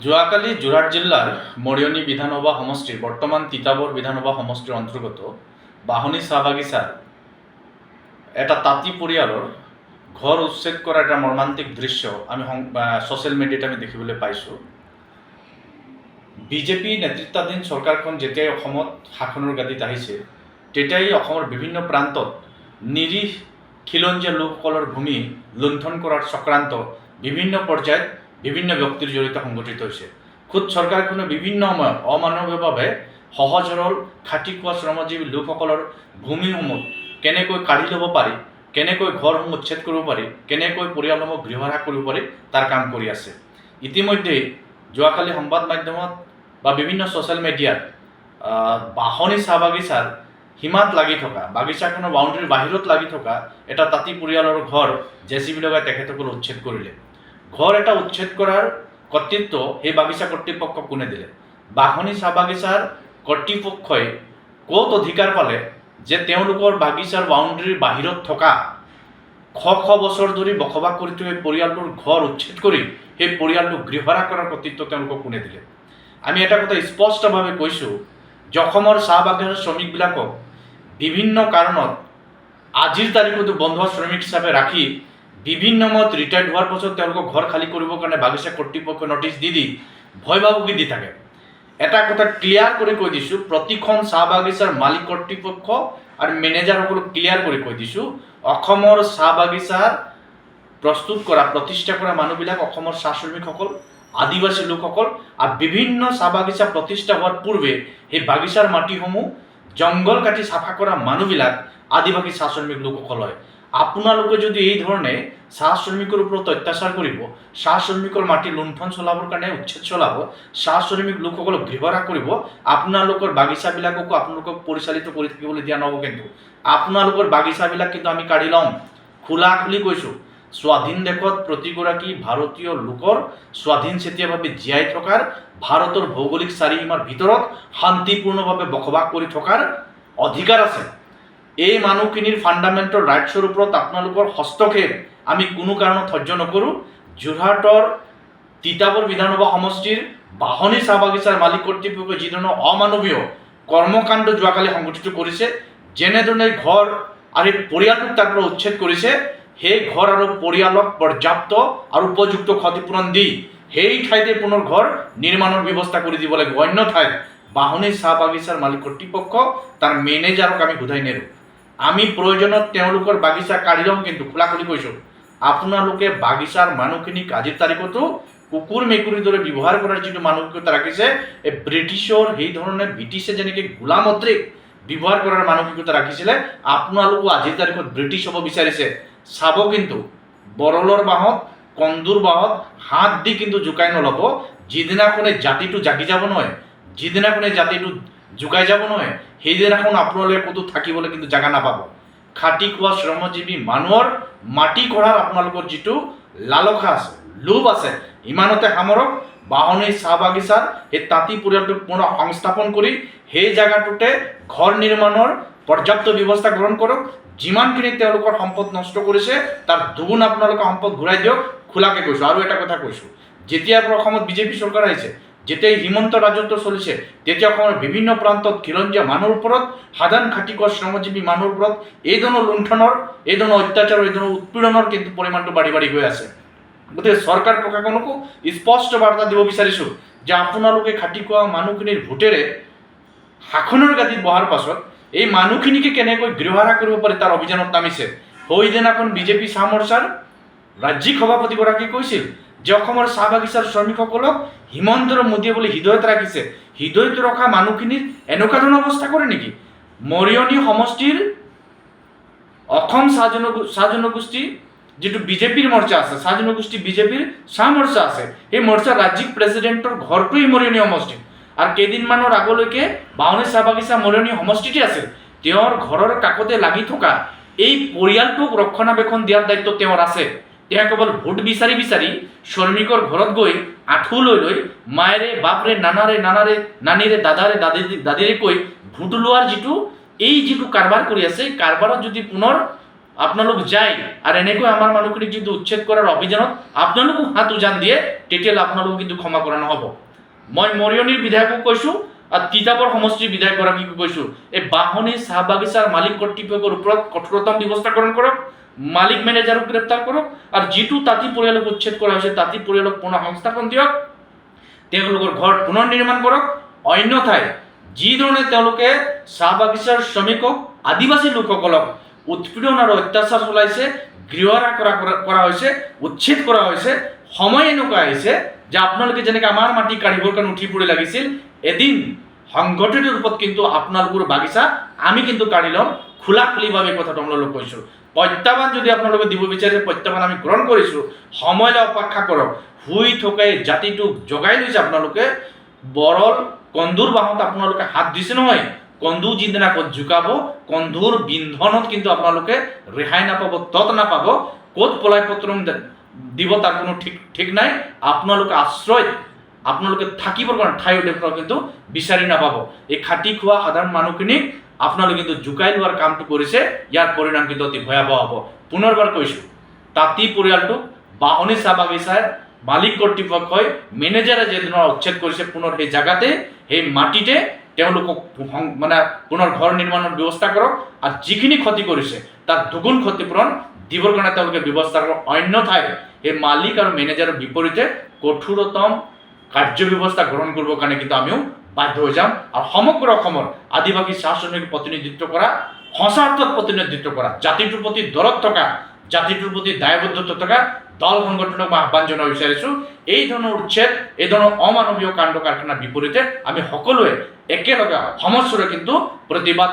যোৱাকালি যোৰহাট জিলাৰ মৰিয়নি বিধানসভা সমষ্টিৰ বৰ্তমান তিতাবৰ বিধানসভা সমষ্টিৰ অন্তৰ্গত বাহনী চাহ বাগিচাৰ এটা তাঁতী পৰিয়ালৰ ঘৰ উচ্ছেদ কৰা এটা মৰ্মান্তিক দৃশ্য আমি ছ'চিয়েল মিডিয়াত আমি দেখিবলৈ পাইছোঁ। বিজেপি নেতৃত্বাধীন চৰকাৰখন যেতিয়াই অসমত শাসনৰ গাদীত আহিছে তেতিয়াই অসমৰ বিভিন্ন প্ৰান্তত নিৰীহ খিলঞ্জীয়া লোকসকলৰ ভূমি লুণ্ঠন কৰাৰ চক্ৰান্ত বিভিন্ন পৰ্যায়ত বিভিন্ন ব্যক্তিৰ জড়িত সংঘটিত হৈছে। খুদ চৰকাৰখনে বিভিন্ন সময়ত অমানৱীয়ভাৱে সহজ সৰল খাটি খোৱা শ্ৰমজীৱী লোকসকলৰ ভূমিসমূহ কেনেকৈ কাঢ়ি ল'ব পাৰি, কেনেকৈ ঘৰসমূহ উচ্ছেদ কৰিব পাৰি, কেনেকৈ পৰিয়ালসমূহ গৃহহৰা কৰিব পাৰি তাৰ কাম কৰি আছে। ইতিমধ্যেই যোৱাকালি সংবাদ মাধ্যমত বা বিভিন্ন ছ'চিয়েল মিডিয়াত বাহনী চাহ বাগিচাৰ সীমাত লাগি থকা বাগিচাখনৰ বাউণ্ডেৰীৰ বাহিৰত লাগি থকা এটা তাঁতী পৰিয়ালৰ ঘৰ JCB লগাই তেখেতসকলে উচ্ছেদ কৰিলে। ঘৰ এটা উচ্ছেদ কৰাৰ কৰ্তৃত্ব সেই বাগিচা কৰ্তৃপক্ষক কোনে দিলে? বাহনী চাহ বাগিচাৰ কৰ্তৃপক্ষই ক'ত অধিকাৰ পালে যে তেওঁলোকৰ বাগিচাৰ বাউণ্ডেৰীৰ বাহিৰত থকা শ বছৰ ধৰি বসবাস কৰি থকা সেই পৰিয়ালটোৰ ঘৰ উচ্ছেদ কৰি সেই পৰিয়ালটোক গৃহহৰা কৰাৰ কৰ্তৃত্ব তেওঁলোকক কোনে দিলে? আমি এটা কথা স্পষ্টভাৱে কৈছোঁ যে অসমৰ চাহ বাগিচাৰ শ্ৰমিকবিলাকক বিভিন্ন কাৰণত আজিৰ তাৰিখতো বন্ধ শ্ৰমিক হিচাপে ৰাখি বিভিন্ন সময়ত ৰিটায়াৰ্ড হোৱাৰ পাছত তেওঁলোকক ঘৰ খালী কৰিবৰ কাৰণে বাগিচা কৰ্তৃপক্ষই নটিচ দি ভয় ভাবুকি দি থাকে। এটা কথা ক্লিয়াৰ কৰি কৈ দিছোঁ, প্ৰতিখন চাহ বাগিচাৰ মালিক কৰ্তৃপক্ষ আৰু মেনেজাৰসকলক ক্লিয়াৰ কৰি কৈ দিছোঁ, অসমৰ চাহ বাগিচাৰ প্ৰস্তুত কৰা প্ৰতিষ্ঠা কৰা মানুহবিলাক অসমৰ চাহ শ্ৰমিকসকল, আদিবাসী লোকসকল আৰু বিভিন্ন চাহ বাগিচা প্ৰতিষ্ঠা হোৱাৰ পূৰ্বে সেই বাগিচাৰ মাটিসমূহ জংঘল কাটি চাফা কৰা মানুহবিলাক আদিবাসী চাহ শ্ৰমিক লোকসকল হয়। আপোনালোকে যদি এই ধৰণে চাহ শ্ৰমিকৰ ওপৰত অত্যাচাৰ কৰিব, চাহ শ্ৰমিকৰ মাটি লুণ্ঠন চলাবৰ কাৰণে উচ্ছেদ চলাব, চাহ শ্ৰমিক লোকসকলক গৃহহৰা কৰিব, আপোনালোকৰ বাগিচাবিলাককো আপোনালোকক পৰিচালিত কৰি থাকিবলৈ দিয়া নহ'ব। কিন্তু আপোনালোকৰ বাগিচাবিলাক কিন্তু আমি কাঢ়ি ল'ম। খোলা খুলি কৈছোঁ, স্বাধীন দেশত প্ৰতিগৰাকী ভাৰতীয় লোকৰ স্বাধীনচিতীয়াভাৱে জীয়াই থকাৰ, ভাৰতৰ ভৌগোলিক চাৰিসীমাৰ ভিতৰত শান্তিপূৰ্ণভাৱে বসবাস কৰি থকাৰ অধিকাৰ আছে। এই মানুহখিনিৰ ফাণ্ডামেণ্টেল ৰাইটছৰ ওপৰত আপোনালোকৰ হস্তক্ষেপ আমি কোনো কাৰণত সহ্য নকৰোঁ। যোৰহাটৰ তিতাবৰ বিধানসভা সমষ্টিৰ বাহনী চাহ বাগিচাৰ মালিক কৰ্তৃপক্ষই যিধৰণৰ অমানৱীয় কৰ্মকাণ্ড যোৱাকালি সংঘটিত কৰিছে, যেনেধৰণে ঘৰ আৰু এই পৰিয়ালটোক তাৰ পৰা উচ্ছেদ কৰিছে, সেই ঘৰ আৰু পৰিয়ালক পৰ্যাপ্ত আৰু উপযুক্ত ক্ষতিপূৰণ দি সেই ঠাইতে পুনৰ ঘৰ নিৰ্মাণৰ ব্যৱস্থা কৰি দিব লাগিব। অন্য ঠাইত বাহনী চাহ বাগিচাৰ মালিক কৰ্তৃপক্ষ তাৰ মেনেজাৰক আমি সোধাই নেৰোঁ। আমি প্ৰয়োজনত তেওঁলোকৰ বাগিচা কাঢ়ি ল'ম। কিন্তু খোলা খুলি কৈছোঁ, আপোনালোকে বাগিচাৰ মানুহখিনিক আজিৰ তাৰিখতো কুকুৰ মেকুৰীৰ দৰে ব্যৱহাৰ কৰাৰ যিটো মানসিকতা ৰাখিছে, এই ব্ৰিটিছৰ সেই ধৰণে ব্ৰিটিছে যেনেকৈ গোলামদ্ৰিক ব্যৱহাৰ কৰাৰ মানসিকতা ৰাখিছিলে, আপোনালোকো আজিৰ তাৰিখত ব্ৰিটিছ হ'ব বিচাৰিছে। চাব কিন্তু বৰলৰ বাঁহত, কন্দুৰ বাঁহত হাত দি কিন্তু জোকাই নল'ব। যিদিনাখনে জাতিটো জাগি যাব নহয়, যিদিনাখনে জাতিটো জোকাই যাব নহয়, সেইদিনাখন আপোনালোকে ক'তো থাকিবলৈ কিন্তু জেগা নাপাব। খাটি খোৱা শ্ৰমজীৱী মানুহৰ মাটি কঢ়াৰ আপোনালোকৰ যিটো লালসা আছে, লোভ আছে, ইমানতে সামৰক। বাহনী চাহ বাগিচাৰ সেই তাঁতী পৰিয়ালটোক পুনৰ সংস্থাপন কৰি সেই জেগাটোতে ঘৰ নিৰ্মাণৰ পৰ্যাপ্ত ব্যৱস্থা গ্ৰহণ কৰক। যিমানখিনি তেওঁলোকৰ সম্পদ নষ্ট কৰিছে তাৰ দুগুণ আপোনালোকে সম্পদ ঘূৰাই দিয়ক। খোলাকৈ কৈছোঁ। আৰু এটা কথা কৈছোঁ, যেতিয়াৰ পৰা অসমত বিজেপি চৰকাৰ আহিছে, যেতিয়াই হিমন্ত ৰাজত্ব চলিছে, তেতিয়া অসমৰ বিভিন্ন প্ৰান্তত খিলঞ্জীয়া মানুহৰ ওপৰত, সাধাৰণ খাটি খোৱা শ্ৰমজীৱী মানুহৰ ওপৰত এই ধৰণৰ লুণ্ঠনৰ, এই ধৰণৰ অত্যাচাৰৰ, এই ধৰণৰ উৎপীড়নৰ কিন্তু পৰিমাণটো বাঢ়ি বাঢ়ি গৈ আছে। গতিকে চৰকাৰ প্ৰশাসনকো স্পষ্ট বাৰ্তা দিব বিচাৰিছোঁ যে আপোনালোকে খাটি খোৱা মানুহখিনিৰ ভোটেৰে শাসনৰ গাদীত বহাৰ পাছত এই মানুহখিনিকে কেনেকৈ গৃহহৰা কৰিব পাৰি তাৰ অভিযানত নামিছে। সেইদিনাখন বিজেপি চাহ মৰ্চাৰ ৰাজ্যিক সভাপতিগৰাকীয়ে কৈছিল যে অসমৰ চাহ বাগিচাৰ শ্ৰমিকসকলক হিমন্ত মোদীয়ে বুলি হৃদয়ত ৰাখিছে। হৃদয়ত ৰখা মানুহখিনিৰ এনেকুৱা ধৰণৰ অৱস্থা কৰে নেকি? মৰিয়নি সমষ্টিৰ অসম চাহ জনগোষ্ঠী যিটো বিজেপিৰ মৰ্চা আছে, চাহ জনগোষ্ঠী বিজেপিৰ চাহ মৰ্চা আছে, সেই মৰ্চাৰ ৰাজ্যিক প্ৰেচিডেণ্টৰ ঘৰটোৱেই মৰিয়নি সমষ্টিত। আৰু কেইদিনমানৰ আগলৈকে বাহনী চাহ বাগিচা মৰিয়নি সমষ্টিতে আছিল। তেওঁৰ ঘৰৰ কাষতে লাগি থকা এই পৰিয়ালটোক ৰক্ষণাবেক্ষণ দিয়াৰ দায়িত্ব তেওঁৰ আছে। তেওঁ কেৱল ভোট বিচাৰি বিচাৰি শ্ৰমিকৰ ঘৰত গৈ আঁঠু লৈ লৈ মায়েৰে বাপৰে নানীৰে দাদিৰে কৈ ভোট লোৱাৰ যিটো কাৰবাৰ কৰি আছে, কাৰবাৰত যদি পুনৰ আপোনালোক যায় আৰু এনেকৈ আমাৰ মানুহখিনিক যদি উচ্ছেদ কৰাৰ অভিযানত আপোনালোকো হাত উজান দিয়ে, তেতিয়াহ'লে আপোনালোকক কিন্তু ক্ষমা কৰা নহ'ব। মই মৰিয়নিৰ বিধায়কক কৈছোঁ আৰু তিতাবৰ সমষ্টিৰ বিধায়কগৰাকীকো কৈছোঁ, এই বাহনী চাহ বাগিচাৰ মালিক কৰ্তৃপক্ষৰ ওপৰত কঠোৰতম ব্যৱস্থা গ্ৰহণ কৰক, মালিক মেনেজাৰক গ্ৰেপ্তাৰ কৰক, আৰু যিটো তাঁতী পৰিয়ালক উচ্ছেদ কৰা হৈছে তাঁতী পৰিয়ালক পুনৰ সংস্থাপন দিয়ক, তেওঁলোকৰ ঘৰ পুনৰ নিৰ্মাণ কৰক। অন্যথায় যিধৰণে তেওঁলোকে চাহ বাগিচাৰ শ্ৰমিকক, আদিবাসী লোকসকলক উৎপীড়ন আৰু অত্যাচাৰ চলাইছে, গৃহহৰা কৰা হৈছে, উচ্ছেদ কৰা হৈছে, সময় এনেকুৱা আহিছে যে আপোনালোকে যেনেকৈ আমাৰ মাটি কাঢ়িবৰ কাৰণে উঠি পৰি লাগিছিল, এদিন সংগঠিত ৰূপত কিন্তু আপোনালোকৰ বাগিচা আমি কিন্তু কাঢ়ি ল'ম। খোলাখুলিভাৱে কথাটো আপোনালোক কৈছোঁ। প্ৰত্যাহ্বান যদি আপোনালোকে দিব বিচাৰে, প্ৰত্যাহ্বান আমি গ্ৰহণ কৰিছোঁ। সময়লৈ অপেক্ষা কৰক। শুই থকাই জাতিটোক জগাই লৈছে আপোনালোকে। বৰল কন্দুৰ বাহত আপোনালোকে হাত দিছে নহয়, কন্দু যিদিনা ক'ত জোকাব, কন্দুৰ বিন্ধনত কিন্তু আপোনালোকে ৰেহাই নাপাব, তত নাপাব। ক'ত পলাই পত্ৰম দিব তাৰ কোনো ঠিক নাই। আপোনালোকে আশ্ৰয়, আপোনালোকে থাকিবৰ কাৰণে ঠাই কিন্তু বিচাৰি নাপাব। এই খাটি খোৱা সাধাৰণ মানুহখিনিক আপোনালোকে কিন্তু জোকাই লোৱাৰ কামটো কৰিছে, ইয়াৰ পৰিণাম কিন্তু অতি ভয়াৱহ হ'ব। পুনৰবাৰ কৈছোঁ, তাঁতী পৰিয়ালটোক বাহনী চাহ বাগিচাৰ মালিক কৰ্তৃপক্ষই, মেনেজাৰে যিদিনা উচ্ছেদ কৰিছে, পুনৰ সেই জেগাতে, সেই মাটিতে তেওঁলোকক মানে পুনৰ ঘৰ নিৰ্মাণৰ ব্যৱস্থা কৰক, আৰু যিখিনি ক্ষতি কৰিছে তাৰ দুগুণ ক্ষতিপূৰণ দিবৰ কাৰণে তেওঁলোকে ব্যৱস্থা কৰক। অন্যথায় সেই মালিক আৰু মেনেজাৰৰ বিপৰীতে কঠোৰতম কাৰ্য ব্যৱস্থা গ্ৰহণ কৰিবৰ কাৰণে কিন্তু আমিও বাধ্য হৈ যাম। আৰু সমগ্ৰ অসমৰ আদিবাসী চাহ শ্ৰমিক প্ৰতিনিধিত্ব কৰা, সঁচা অৰ্থত প্ৰতিনিধিত্ব কৰা, জাতিটোৰ প্ৰতি দৰদ থকা, জাতিটোৰ প্ৰতি দায়বদ্ধতা থকা দল সংগঠনক মই আহ্বান জনাব বিচাৰিছোঁ, এই ধৰণৰ উচ্ছেদ, এই ধৰণৰ অমানৱীয় কাণ্ড কাৰখানাৰ বিপৰীতে আমি সকলোৱে একেলগে সমস্বৰে কিন্তু প্ৰতিবাদ